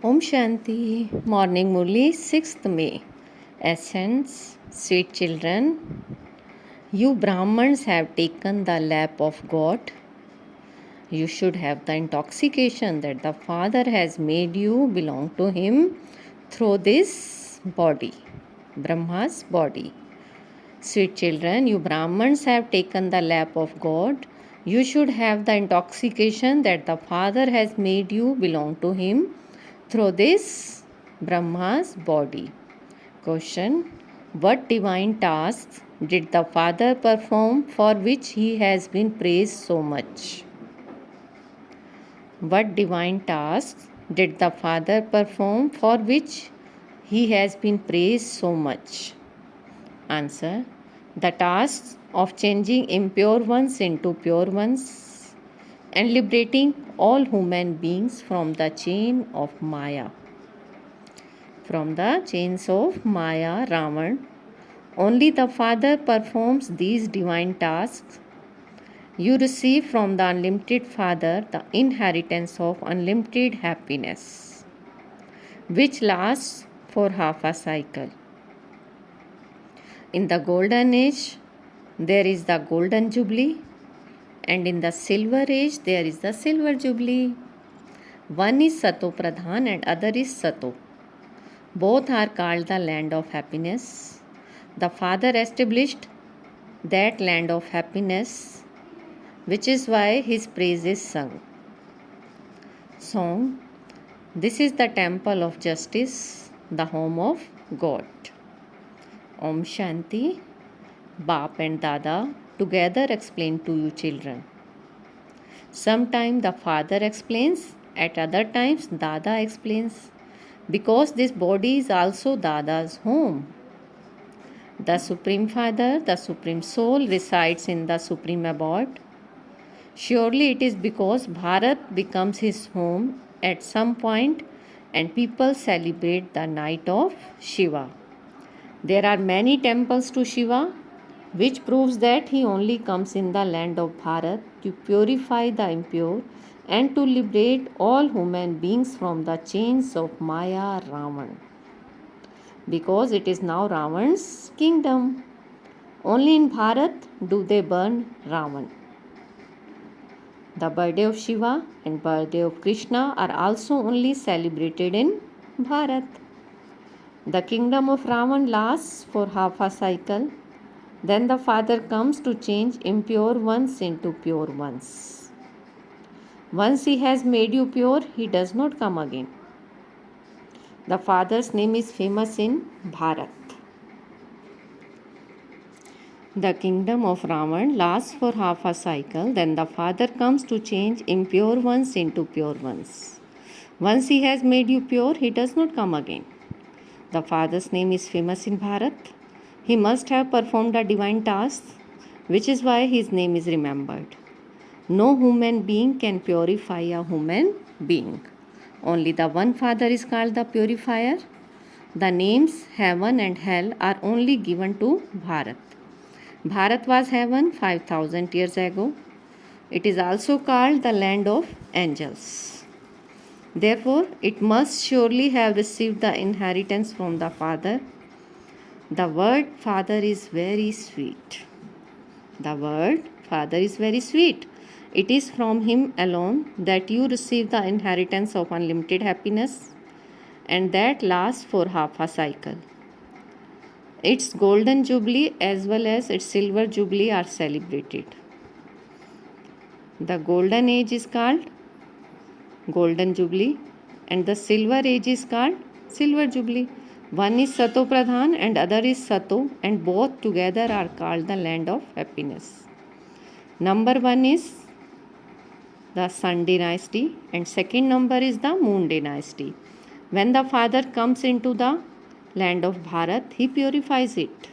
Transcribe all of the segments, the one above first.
Om Shanti, Morning Murli, 6th May. Essence, sweet children, you Brahmans have taken the lap of God. You should have the intoxication that the Father has made you belong to Him through this body, Brahma's body. Sweet children, you Brahmans have taken the lap of God. You should have the intoxication that the Father has made you belong to Him through this Brahma's body. Question: what divine tasks did the Father perform for which He has been praised so much? What divine tasks did the Father perform for which He has been praised so much? Answer: the tasks of changing impure ones into pure ones and liberating all human beings from the chain of Maya. From the chains of Maya, Ravan, only the Father performs these divine tasks. You receive from the unlimited Father the inheritance of unlimited happiness, which lasts for half a cycle. In the golden age, there is the golden jubilee, and in the silver age, there is the silver jubilee. One is Sato Pradhan and other is Sato. Both are called the land of happiness. The Father established that land of happiness, which is why His praise is sung. Song: this is the temple of justice, the home of God. Om Shanti. Bap and Dada together explain to you children. Sometimes the Father explains, at other times Dada explains, because this body is also Dada's home. The Supreme Father, the Supreme Soul, resides in the Supreme Abode. Surely it is because Bharat becomes his home at some point and people celebrate the night of Shiva. There are many temples to Shiva, which proves that he only comes in the land of Bharat to purify the impure and to liberate all human beings from the chains of Maya, Ravan. Because it is now Ravan's kingdom. Only in Bharat do they burn Ravan. The birthday of Shiva and birthday of Krishna are also only celebrated in Bharat. The kingdom of Ravan lasts for half a cycle. Then the Father comes to change impure ones into pure ones. Once He has made you pure, He does not come again. The Father's name is famous in Bharat. The kingdom of Ravan lasts for half a cycle. Then the Father comes to change impure ones into pure ones. Once He has made you pure, He does not come again. The Father's name is famous in Bharat. He must have performed a divine task, which is why His name is remembered. No human being can purify a human being. Only the one Father is called the purifier. The names heaven and hell are only given to Bharat. Bharat was heaven 5000 years ago. It is also called the land of angels. Therefore, it must surely have received the inheritance from the Father. The word Father is very sweet. The word Father is very sweet. It is from Him alone that you receive the inheritance of unlimited happiness, and that lasts for half a cycle. Its golden jubilee as well as its silver jubilee are celebrated. The golden age is called golden jubilee and the silver age is called silver jubilee. One is Sato Pradhan and other is Sato, and both together are called the land of happiness. Number 1 is the Sun dynasty and second number is the Moon dynasty. When the Father comes into the land of Bharat, He purifies it.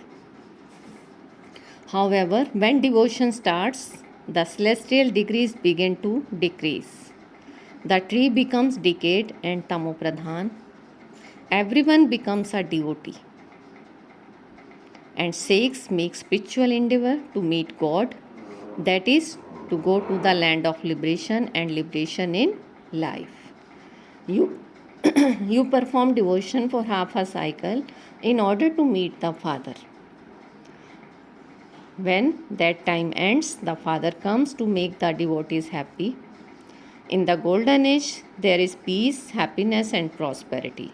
However, when devotion starts, the celestial degrees begin to decrease. The tree becomes decayed and Tamo Pradhan. Everyone becomes a devotee. And Sikhs make spiritual endeavor to meet God, that is, to go to the land of liberation and liberation in life. You You perform devotion for half a cycle in order to meet the Father. When that time ends, the Father comes to make the devotees happy. In the golden age, there is peace, happiness, and prosperity.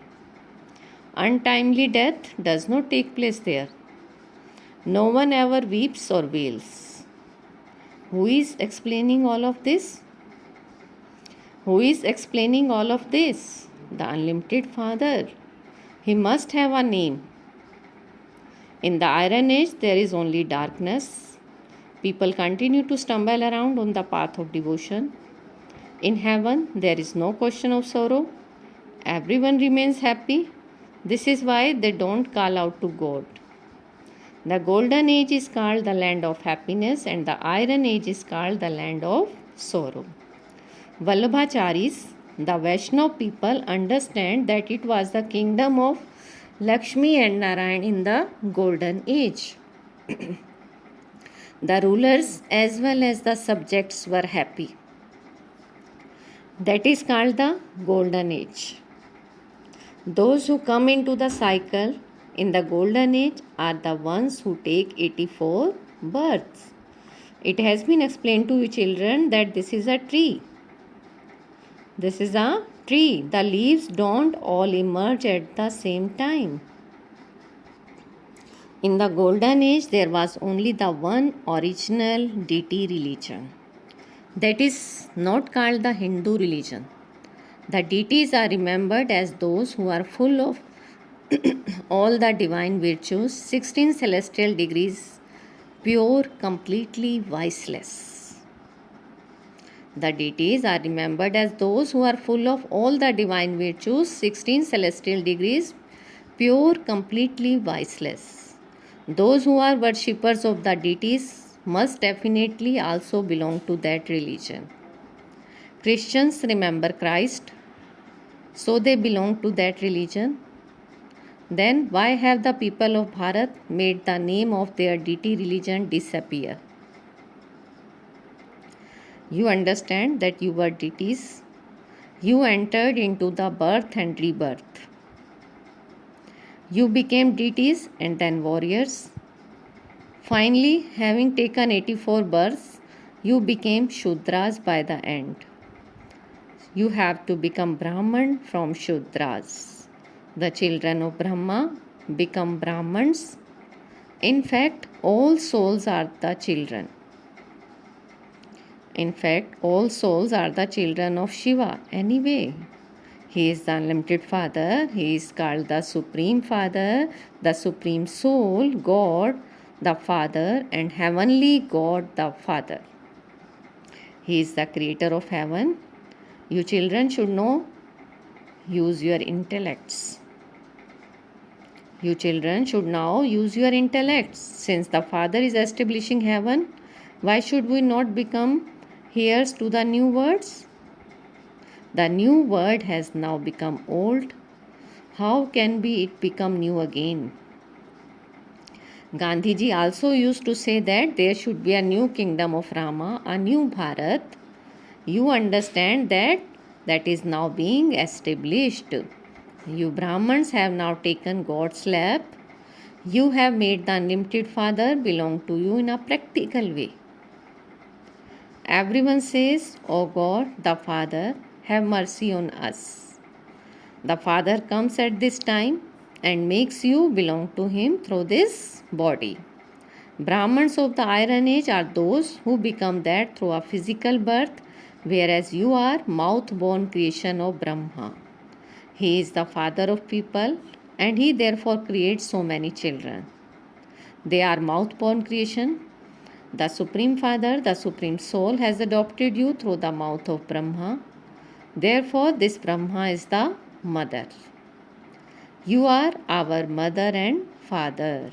Untimely death does not take place there. No one ever weeps or wails. Who is explaining all of this? Who is explaining all of this? The unlimited Father. He must have a name. In the Iron Age, there is only darkness. People continue to stumble around on the path of devotion. In heaven, there is no question of sorrow. Everyone remains happy. This is why they don't call out to God. The Golden Age is called the land of happiness, and the Iron Age is called the land of sorrow. Vallabhacharis, the Vaishnava people, understand that it was the kingdom of Lakshmi and Narayan in the Golden Age. The rulers as well as the subjects were happy. That is called the Golden Age. Those who come into the cycle in the Golden Age are the ones who take 84 births. It has been explained to you children that this is a tree. This is a tree. The leaves don't all emerge at the same time. In the Golden Age, there was only the one original deity religion. That is not called the Hindu religion. The deities are remembered as those who are full of all the divine virtues, 16 celestial degrees, pure, completely viceless. The deities are remembered as those who are full of all the divine virtues, 16 celestial degrees, pure, completely viceless. Those who are worshippers of the deities must definitely also belong to that religion. Christians remember Christ, so they belong to that religion. Then why have the people of Bharat made the name of their deity religion disappear? You understand that you were deities. You entered into the birth and rebirth. You became deities and then warriors. Finally, having taken 84 births, you became Shudras by the end. You have to become Brahman from Shudras. The children of Brahma become Brahmans. In fact, all souls are the children. In fact, all souls are the children of Shiva anyway. He is the unlimited Father. He is called the Supreme Father, the Supreme Soul, God, the Father, and Heavenly God, the Father. He is the creator of heaven. You children should know, use your intellects. You children should now use your intellects. Since the Father is establishing heaven, why should we not become heirs to the new words? The new word has now become old. How can it become new again? Gandhiji also used to say that there should be a new kingdom of Rama, a new Bharat. You understand that that is now being established. You Brahmins have now taken God's lap. You have made the unlimited Father belong to you in a practical way. Everyone says, "O God, the Father, have mercy on us." The Father comes at this time and makes you belong to Him through this body. Brahmins of the Iron Age are those who become that through a physical birth, whereas you are mouth-born creation of Brahma. He is the Father of people and He therefore creates so many children. They are mouth-born creation. The Supreme Father, the Supreme Soul, has adopted you through the mouth of Brahma. Therefore, this Brahma is the mother. You are our mother and father.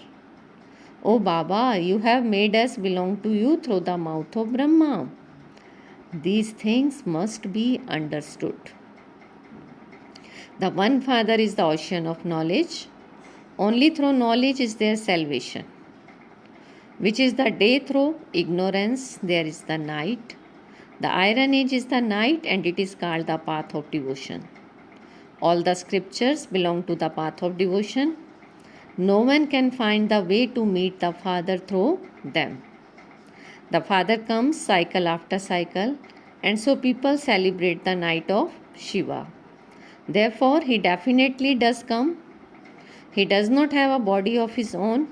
O Baba, you have made us belong to you through the mouth of Brahma. These things must be understood. The one Father is the ocean of knowledge. Only through knowledge is there salvation. Which is the day through ignorance, there is the night. The Iron Age is the night and it is called the path of devotion. All the scriptures belong to the path of devotion. No one can find the way to meet the Father through them. The Father comes cycle after cycle, and so people celebrate the night of Shiva. Therefore, he definitely does come. He does not have a body of his own.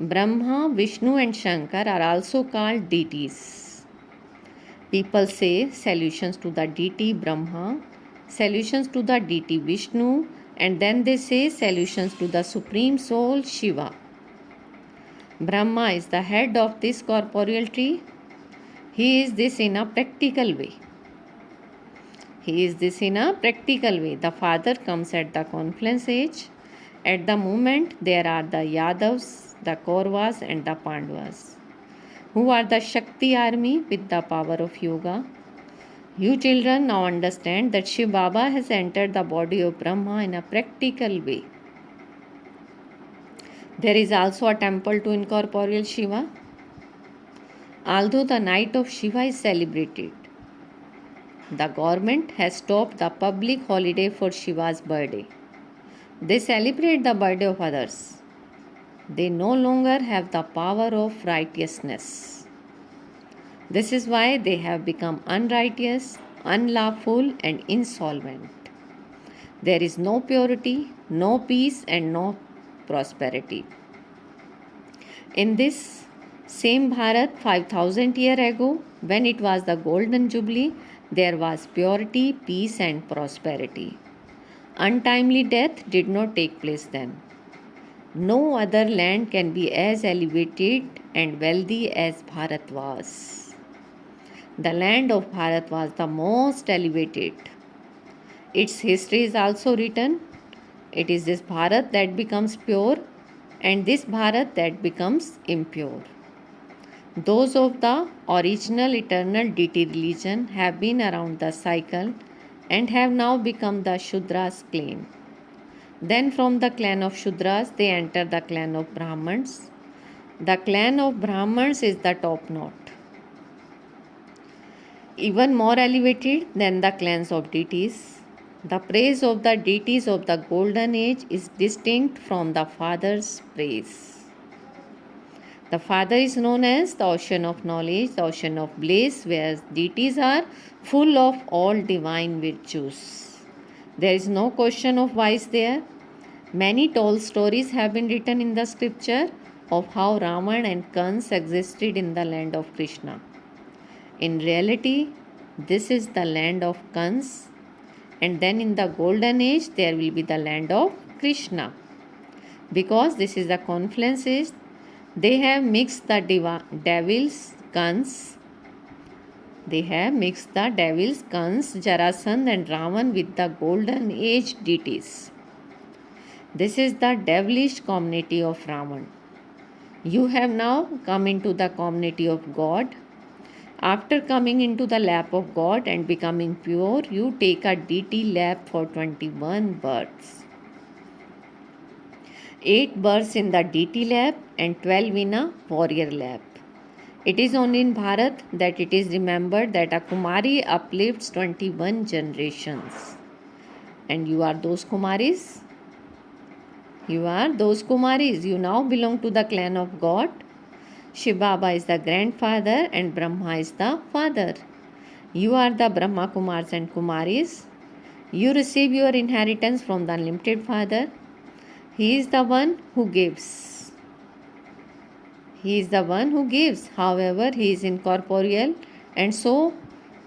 Brahma, Vishnu, and Shankar are also called deities. People say solutions to the deity Brahma, solutions to the deity Vishnu, and then they say solutions to the Supreme Soul Shiva. Brahma is the head of this corporeal tree. He is this in a practical way. The Father comes at the confluence age. At the moment, there are the Yadavas, the Kauravas, and the Pandavas, who are the Shakti army with the power of yoga. You children now understand that Shiv Baba has entered the body of Brahma in a practical way. There is also a temple to incorporeal Shiva. Although the night of Shiva is celebrated, the government has stopped the public holiday for Shiva's birthday. They celebrate the birthday of others. They no longer have the power of righteousness. This is why they have become unrighteous, unlawful, and insolvent. There is no purity, no peace, and no prosperity. In this same Bharat 5000 years ago, when it was the golden jubilee, there was purity, peace, and prosperity. Untimely death did not take place then. No other land can be as elevated and wealthy as Bharat was. The land of Bharat was the most elevated. Its history is also written. It is this Bharat that becomes pure and this Bharat that becomes impure. Those of the original eternal deity religion have been around the cycle and have now become the Shudras clan. Then from the clan of Shudras they enter the clan of Brahmans. The clan of Brahmans is the top knot, even more elevated than the clans of deities. The praise of the deities of the golden age is distinct from the Father's praise. The Father is known as the ocean of knowledge, the ocean of bliss, whereas deities are full of all divine virtues. There is no question of vice there. Many tall stories have been written in the scripture of how Ravan and Kans existed in the land of Krishna. In reality, this is the land of Kans, and then in the golden age there will be the land of Krishna. Because this is the confluence age, they have mixed the devils, Kans. They have mixed the devils, Kans, Jarasandha and Ravan with the golden age deities. This is the devilish community of Ravan. You have now come into the community of God. After coming into the lap of God and becoming pure, you take a deity lap for 21 births. 8 births in the deity lap and 12 in a warrior lap. It is only in Bharat that it is remembered that a Kumari uplifts 21 generations. And you are those Kumaris. You now belong to the clan of God. Shiv Baba is the grandfather and Brahma is the father. You are the Brahma Kumars and Kumaris. You receive your inheritance from the unlimited Father. He is the one who gives. However, he is incorporeal, and so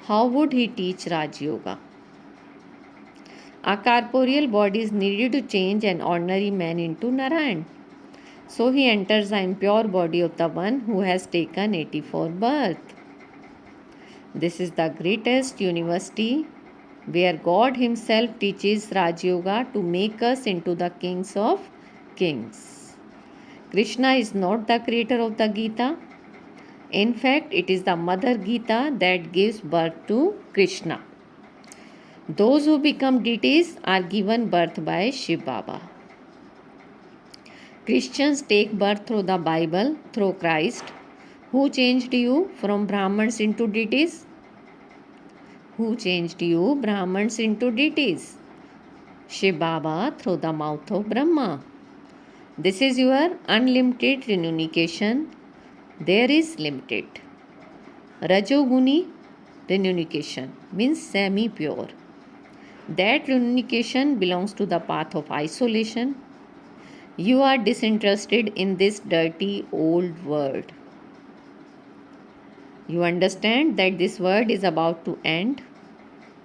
how would he teach Raj Yoga? A corporeal body is needed to change an ordinary man into Narayan. So he enters the impure body of the one who has taken 84 births. This is the greatest university where God himself teaches Raj Yoga to make us into the kings of kings. Krishna is not the creator of the Gita. In fact, it is the Mother Gita that gives birth to Krishna. Those who become deities are given birth by Shiv Baba. Christians take birth through the Bible, through Christ. Who changed you from Brahmans into deities? Shiv Baba through the mouth of Brahma. This is your unlimited renunciation. There is limited. Rajoguni renunciation means semi-pure. That renunciation belongs to the path of isolation. You are disinterested in this dirty old world. You understand that this world is about to end.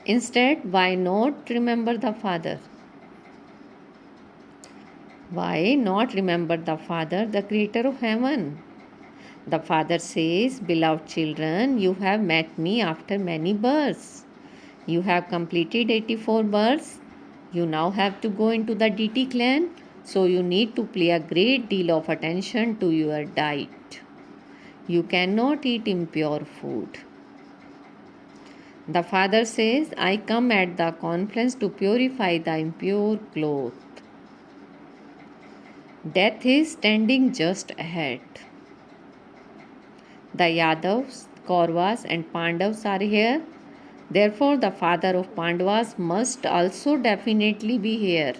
Instead, why not remember the Father? Why not remember the Father, the Creator of heaven? The Father says, "Beloved children, you have met me after many births. You have completed 84 births. You now have to go into the deity clan, so you need to pay a great deal of attention to your diet. You cannot eat impure food." The Father says, "I come at the conference to purify the impure cloth. Death is standing just ahead. The Yadavas, Kauravas and Pandavas are here. Therefore, the father of Pandavas must also definitely be here."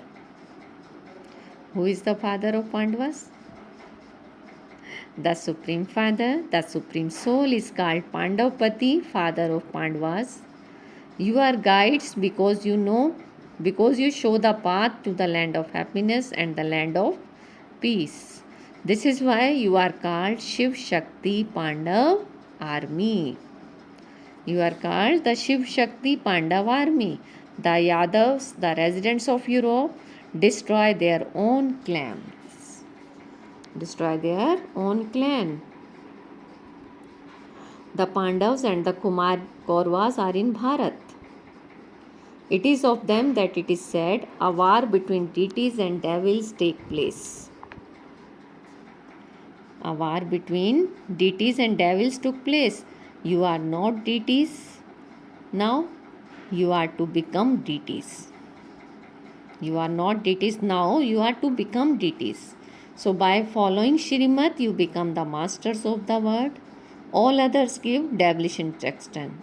Who is the father of Pandavas? The Supreme Father, the Supreme Soul is called Pandavapati, father of Pandavas. You are guides because you show the path to the land of happiness and the land of peace. This is why you are called Shiv Shakti Pandav army. You are called the Shiv Shakti Pandav army. The Yadavas, the residents of Europe, destroy their own clans. Destroy their own clan. The Pandavas and the Kauravas are in Bharat. It is of them that it is said, a war between deities and devils take place. A war between deities and devils took place. You are not deities now. You are to become deities. You are not deities now. You are to become deities. So by following Shrimad, you become the masters of the world. All others give devilish instructions.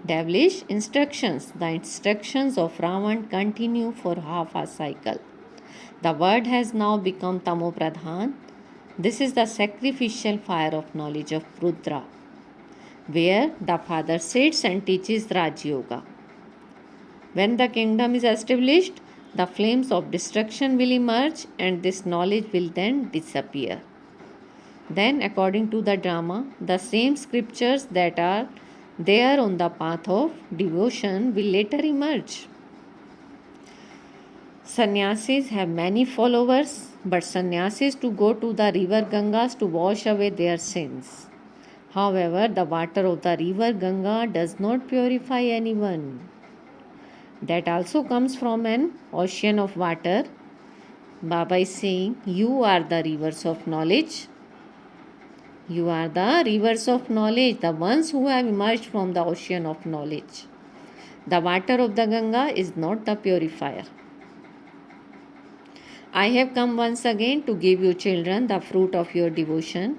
Devilish instructions. The instructions of Ravan continue for half a cycle. The world has now become Tamo Pradhan. This is the sacrificial fire of knowledge of Rudra, where the Father sits and teaches Raj Yoga. When the kingdom is established, the flames of destruction will emerge and this knowledge will then disappear. Then, according to the drama, the same scriptures that are there on the path of devotion will later emerge. Sannyasis have many followers, but sannyasis to go to the river Gangas to wash away their sins. However, the water of the river Ganga does not purify anyone. That also comes from an ocean of water. Baba is saying, you are the rivers of knowledge. You are the rivers of knowledge, the ones who have emerged from the ocean of knowledge. The water of the Ganga is not the purifier. I have come once again to give you children the fruit of your devotion,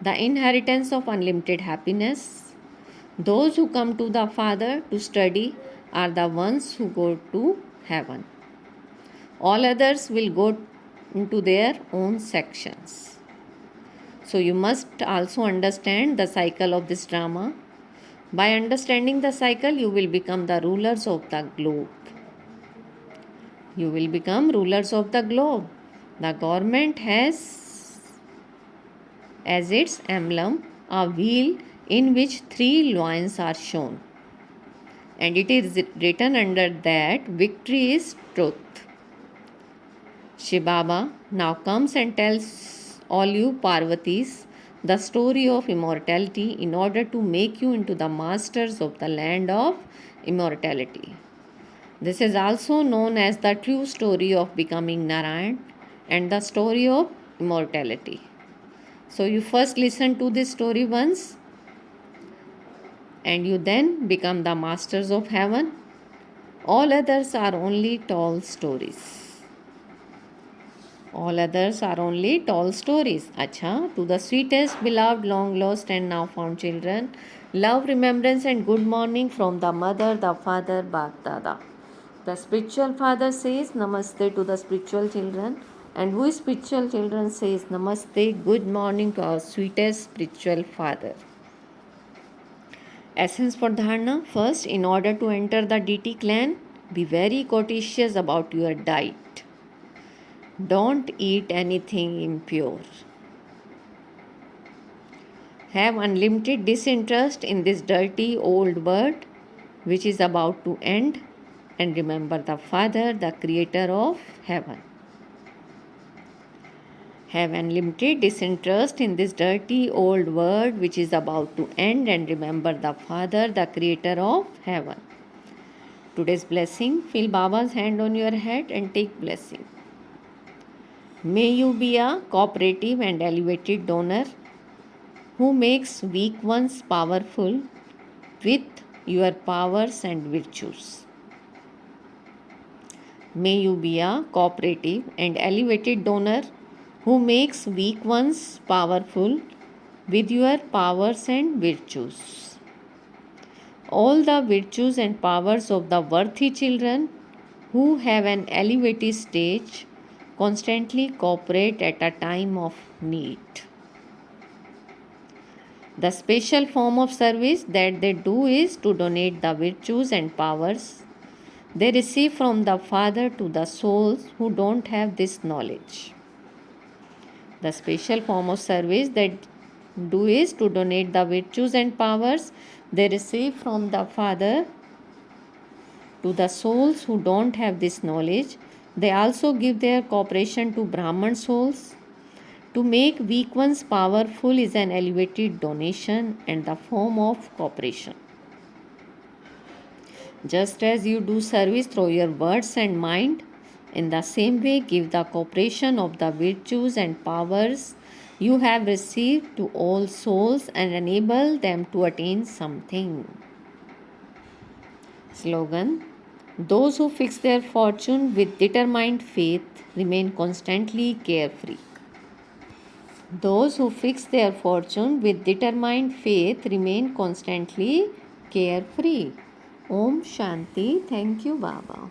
the inheritance of unlimited happiness. Those who come to the Father to study are the ones who go to heaven. All others will go into their own sections. So you must also understand the cycle of this drama. By understanding the cycle, you will become the rulers of the globe. You will become rulers of the globe. The government has as its emblem a wheel in which 3 lions are shown. And it is written under that victory is truth. Shiv Baba now comes and tells all you Parvatis the story of immortality in order to make you into the masters of the land of immortality. This is also known as the true story of becoming Narayan and the story of immortality. So you first listen to this story once and you then become the masters of heaven. All others are only tall stories. All others are only tall stories. Acha, to the sweetest, beloved, long lost and now found children, love, remembrance and good morning from the mother, the father, Bap Dada. The spiritual father says namaste to the spiritual children, and we spiritual children says namaste, good morning to our sweetest spiritual father. Essence for dharana. First, in order to enter the deity clan, be very cautious about your diet. Don't eat anything impure. Have unlimited disinterest in this dirty old world which is about to end, and remember the Father, the creator of heaven. Have unlimited disinterest in this dirty old world which is about to end, and remember the Father, the creator of heaven. Today's blessing. Feel Baba's hand on your head and take blessing. May you be a cooperative and elevated donor who makes weak ones powerful with your powers and virtues. May you be a cooperative and elevated donor who makes weak ones powerful with your powers and virtues. All the virtues and powers of the worthy children who have an elevated stage constantly cooperate at a time of need. The special form of service that they do is to donate the virtues and powers they receive from the Father to the souls who don't have this knowledge. The special form of service that do is to donate the virtues and powers they receive from the Father to the souls who don't have this knowledge. They also give their cooperation to Brahman souls. To make weak ones powerful is an elevated donation and the form of cooperation. Just as you do service through your words and mind, in the same way give the cooperation of the virtues and powers you have received to all souls and enable them to attain something. Slogan. Those who fix their fortune with determined faith remain constantly carefree. Those who fix their fortune with determined faith remain constantly carefree. Om Shanti. Thank you, Baba.